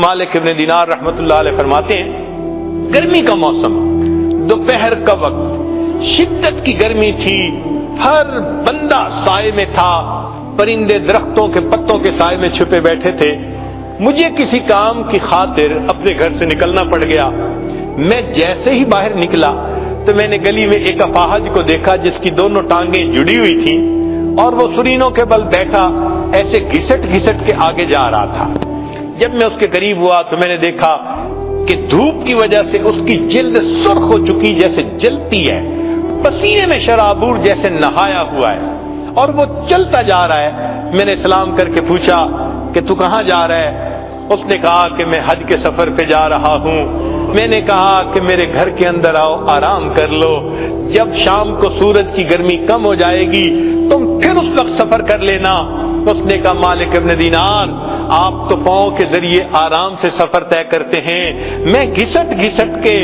مالک ابن دینار رحمۃ اللہ علیہ فرماتے ہیں گرمی کا موسم، دوپہر کا وقت، شدت کی گرمی تھی، ہر بندہ سائے میں تھا، پرندے درختوں کے پتوں کے سائے میں چھپے بیٹھے تھے۔ مجھے کسی کام کی خاطر اپنے گھر سے نکلنا پڑ گیا۔ میں جیسے ہی باہر نکلا تو میں نے گلی میں ایک اپاہج کو دیکھا جس کی دونوں ٹانگیں جڑی ہوئی تھیں اور وہ سرینوں کے بل بیٹھا ایسے گھسٹ گھسٹ کے آگے جا رہا تھا۔ جب میں اس کے قریب ہوا تو میں نے دیکھا کہ دھوپ کی وجہ سے اس کی جلد سرخ ہو چکی جیسے جلتی ہے، پسینے میں شرابور جیسے نہایا ہوا ہے، اور وہ چلتا جا رہا ہے۔ میں نے سلام کر کے پوچھا کہ تو کہاں جا رہا ہے؟ اس نے کہا کہ میں حج کے سفر پہ جا رہا ہوں۔ میں نے کہا کہ میرے گھر کے اندر آؤ، آرام کر لو، جب شام کو سورج کی گرمی کم ہو جائے گی تم پھر اس وقت سفر کر لینا۔ اس نے کہا مالک ابن دینار، آپ تو پاؤں کے ذریعے آرام سے سفر طے کرتے ہیں، میں گھسٹ گھسٹ کے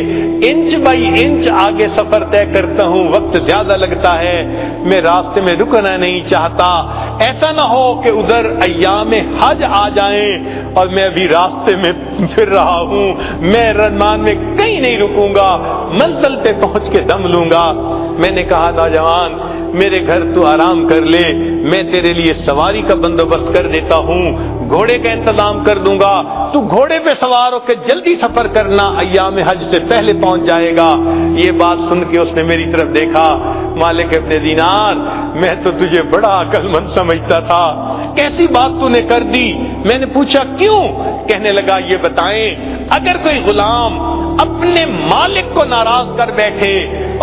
انچ بائی انچ آگے سفر طے کرتا ہوں، وقت زیادہ لگتا ہے، میں راستے میں رکنا نہیں چاہتا، ایسا نہ ہو کہ ادھر ایام حج آ جائیں اور میں ابھی راستے میں پھر رہا ہوں، میں رمان میں کہیں نہیں رکوں گا، منزل پہ پہنچ کے دم لوں گا۔ میں نے کہا نوجوان میرے گھر تو آرام کر لے، میں تیرے لیے سواری کا بندوبست کر دیتا ہوں، گھوڑے کا انتظام کر دوں گا، تو گھوڑے پہ سوار ہو کے جلدی سفر کرنا، ایام حج سے پہلے پہنچ جائے گا۔ یہ بات سن کے اس نے میری طرف دیکھا، مالک ابن دینار میں تو تجھے بڑا عقل مند سمجھتا تھا، کیسی بات تو نے کر دی؟ میں نے پوچھا کیوں؟ کہنے لگا یہ بتائیں اگر کوئی غلام اپنے مالک کو ناراض کر بیٹھے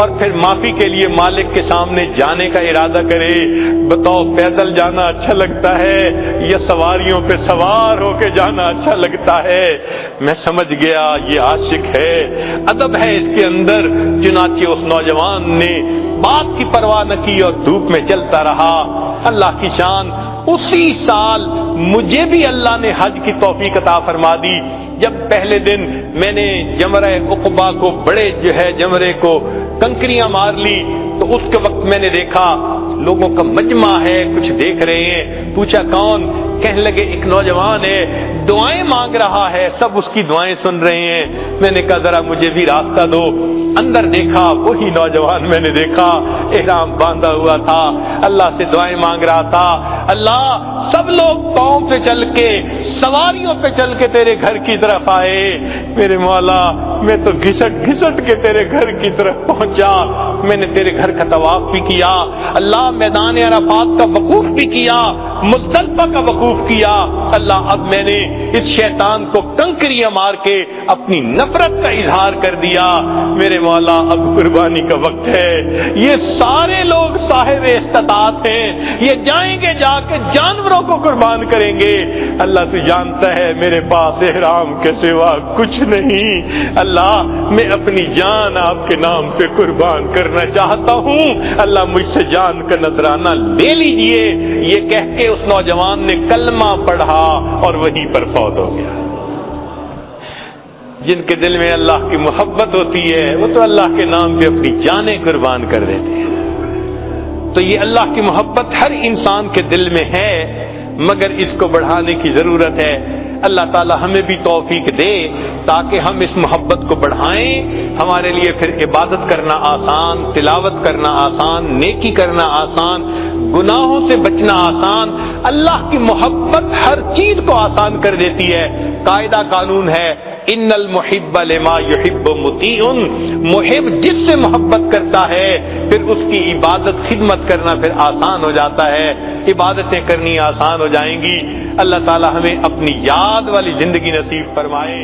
اور پھر معافی کے لیے مالک کے سامنے جانے کا ارادہ کرے، بتاؤ پیدل جانا اچھا لگتا ہے یا سواریوں پہ سوار ہو کے جانا اچھا لگتا ہے؟ میں سمجھ گیا یہ عاشق ہے، ادب ہے اس کے اندر۔ چنانچہ اس نوجوان نے بات کی پرواہ نہ کی اور دھوپ میں چلتا رہا۔ اللہ کی شان، اسی سال مجھے بھی اللہ نے حج کی توفیق عطا فرما دی۔ جب پہلے دن میں نے جمرہ عقبہ کو بڑے جمرے کو کنکریاں مار لی تو اس کے وقت میں نے دیکھا لوگوں کا مجمع ہے، کچھ دیکھ رہے ہیں۔ پوچھا کون؟ کہنے لگے ایک نوجوان ہے، دعائیں مانگ رہا ہے، سب اس کی دعائیں سن رہے ہیں۔ میں نے کہا ذرا مجھے بھی راستہ دو۔ اندر دیکھا وہی نوجوان میں نے دیکھا، احرام باندھا ہوا تھا، اللہ سے دعائیں مانگ رہا تھا، اللہ سب لوگ پاؤں پہ چل کے سواریوں پہ چل کے تیرے گھر کی طرف آئے، میرے مولا میں تو گھسٹ گھسٹ کے تیرے گھر کی طرف پہنچا، میں نے تیرے گھر کا طواف بھی کیا، اللہ میدان عرفات کا وقوف بھی کیا، مزدلفہ کا وقوف کیا۔ اللہ اب میں نے اس شیطان کو کنکریاں مار کے اپنی نفرت کا اظہار کر دیا، میرے مولا اب قربانی کا وقت ہے۔ یہ سارے لوگ صاحب استطاعت ہیں، یہ جائیں گے جا کے جانوروں کو قربان کریں گے۔ اللہ تو جانتا ہے میرے پاس احرام کے سوا کچھ نہیں، اللہ میں اپنی جان آپ کے نام پہ قربان کرنا چاہتا ہوں، اللہ مجھ سے جان کا نذرانہ لے لیجئے۔ یہ کہہ کے اس نوجوان نے کلمہ پڑھا اور وہیں پر فوت ہو گیا۔ جن کے دل میں اللہ کی محبت ہوتی ہے وہ تو اللہ کے نام پہ اپنی جانیں قربان کر دیتے ہیں۔ تو یہ اللہ کی محبت ہر انسان کے دل میں ہے، مگر اس کو بڑھانے کی ضرورت ہے۔ اللہ تعالی ہمیں بھی توفیق دے تاکہ ہم اس محبت کو بڑھائیں، ہمارے لیے پھر عبادت کرنا آسان، تلاوت کرنا آسان، نیکی کرنا آسان، گناہوں سے بچنا آسان۔ اللہ کی محبت ہر چیز کو آسان کر دیتی ہے۔ قاعدہ قانون ہے ان المحب لما یحب مطیع، محب جس سے محبت کرتا ہے پھر اس کی عبادت خدمت کرنا پھر آسان ہو جاتا ہے، عبادتیں کرنی آسان ہو جائیں گی۔ اللہ تعالی ہمیں اپنی یاد والی زندگی نصیب فرمائے۔